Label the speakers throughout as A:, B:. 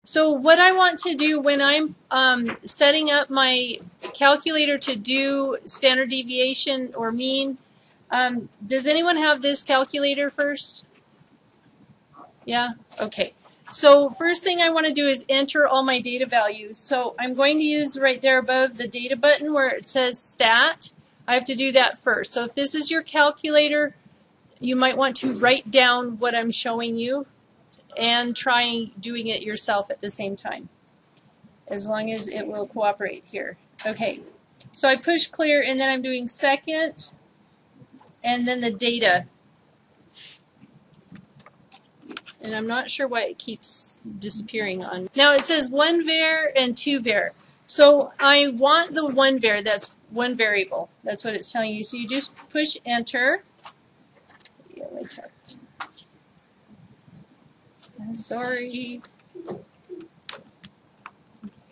A: So what I want to do when I'm setting up my calculator to do standard deviation or mean, does anyone have this calculator first? Yeah? Okay. So first thing I want to do is enter all my data values. So I'm going to use right there above the data button where it says stat. I have to do that first. So if this is your calculator, you might want to write down what I'm showing you and try doing it yourself at the same time, as long as it will cooperate here. Okay, so I push clear and then I'm doing second and then the data. And I'm not sure why it keeps disappearing on. Now it says one var and two var. So I want the one var, that's one variable. That's what it's telling you. So you just push enter. Sorry.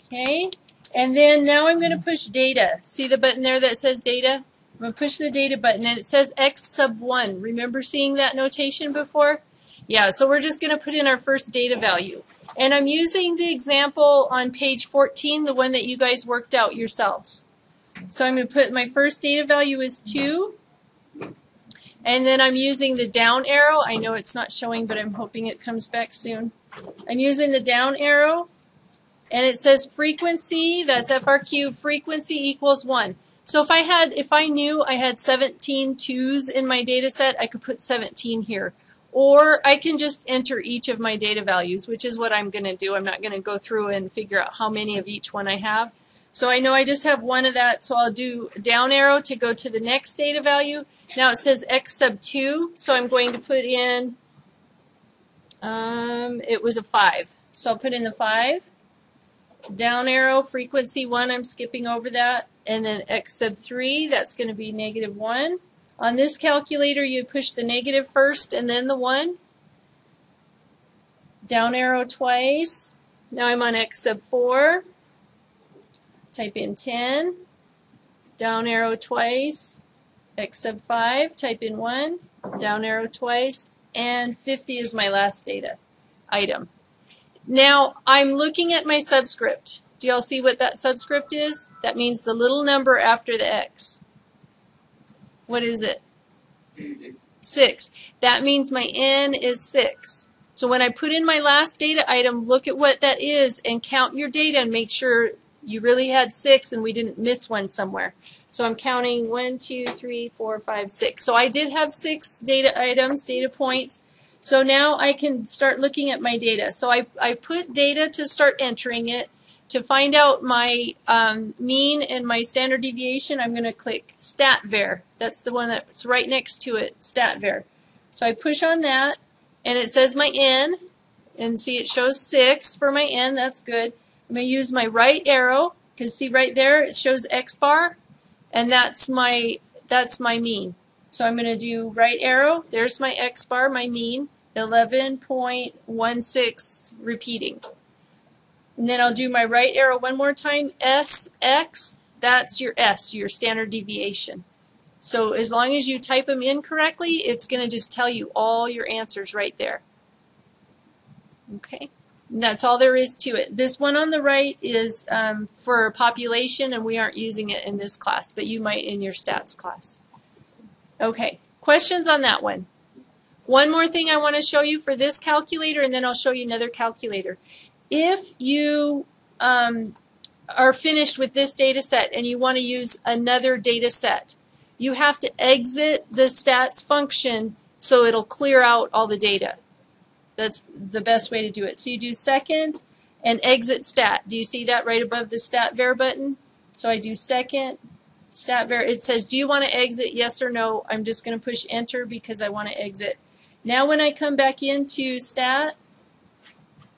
A: Okay, and then now I'm going to push data. See the button there that says data? I'm going to push the data button and it says x sub 1. Remember seeing that notation before? Yeah, so we're just going to put in our first data value. And I'm using the example on page 14, the one that you guys worked out yourselves. So I'm going to put my first data value is 2. And then I'm using the down arrow. I know it's not showing, but I'm hoping it comes back soon. I'm using the down arrow, and it says frequency, that's FRQ, frequency equals 1. So if I knew I had 17 2s in my data set, I could put 17 here. Or I can just enter each of my data values, which is what I'm going to do. I'm not going to go through and figure out how many of each one I have. So I know I just have one of that, so I'll do down arrow to go to the next data value. Now it says x sub 2, so I'm going to put in, it was a 5. So I'll put in the 5. Down arrow, frequency 1, I'm skipping over that. And then x sub 3, that's going to be negative 1. On this calculator, you push the negative first and then the 1. Down arrow twice. Now I'm on x sub 4. Type in 10. Down arrow twice. X sub 5, type in 1, down arrow twice, and 50 is my last data item. Now I'm looking at my subscript. Do y'all see what that subscript is? That means the little number after the X. What is it? 6. That means my N is 6. So when I put in my last data item, look at what that is and count your data and make sure you really had 6 and we didn't miss one somewhere. So I'm counting 1, 2, 3, 4, 5, 6. So I did have 6 data items, data points. So now I can start looking at my data. So I put data to start entering it. To find out my mean and my standard deviation, I'm going to click stat var. That's the one that's right next to it, stat var. So I push on that, and it says my N. And see, it shows 6 for my N. That's good. I'm going to use my right arrow, because see right there, it shows X bar. And that's my mean. So I'm going to do right arrow. There's my X bar, my mean, 11.16 repeating. And then I'll do my right arrow one more time, SX. That's your S, your standard deviation. So as long as you type them in correctly, it's going to just tell you all your answers right there. Okay. And that's all there is to it. This one on the right is for population, and we aren't using it in this class, but you might in your stats class. Okay, questions on that one? One more thing I want to show you for this calculator, and then I'll show you another calculator. If you are finished with this data set and you want to use another data set, you have to exit the stats function so it'll clear out all the data. That's the best way to do it. So you do second and exit stat. Do you see that right above the stat var button? So I do second, stat var. It says, do you want to exit, yes or no? I'm just going to push enter because I want to exit. Now when I come back into stat,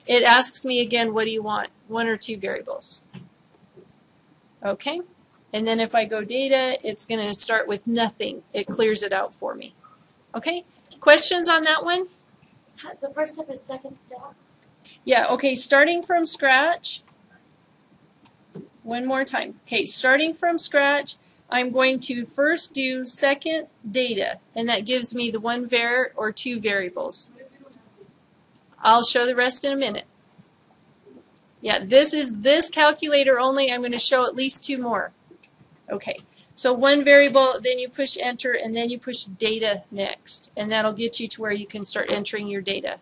A: it asks me again, what do you want? 1 or 2 variables. Okay. And then if I go data, it's going to start with nothing. It clears it out for me. Okay. Questions on that one?
B: The first step is second step.
A: Yeah, okay, starting from scratch. One more time. Okay, starting from scratch, I'm going to first do second data, and that gives me the 1 var or 2 variables. I'll show the rest in a minute. Yeah, this is this calculator only. I'm going to show at least 2 more. Okay, so one variable, then you push enter, and then you push data next, and that'll get you to where you can start entering your data.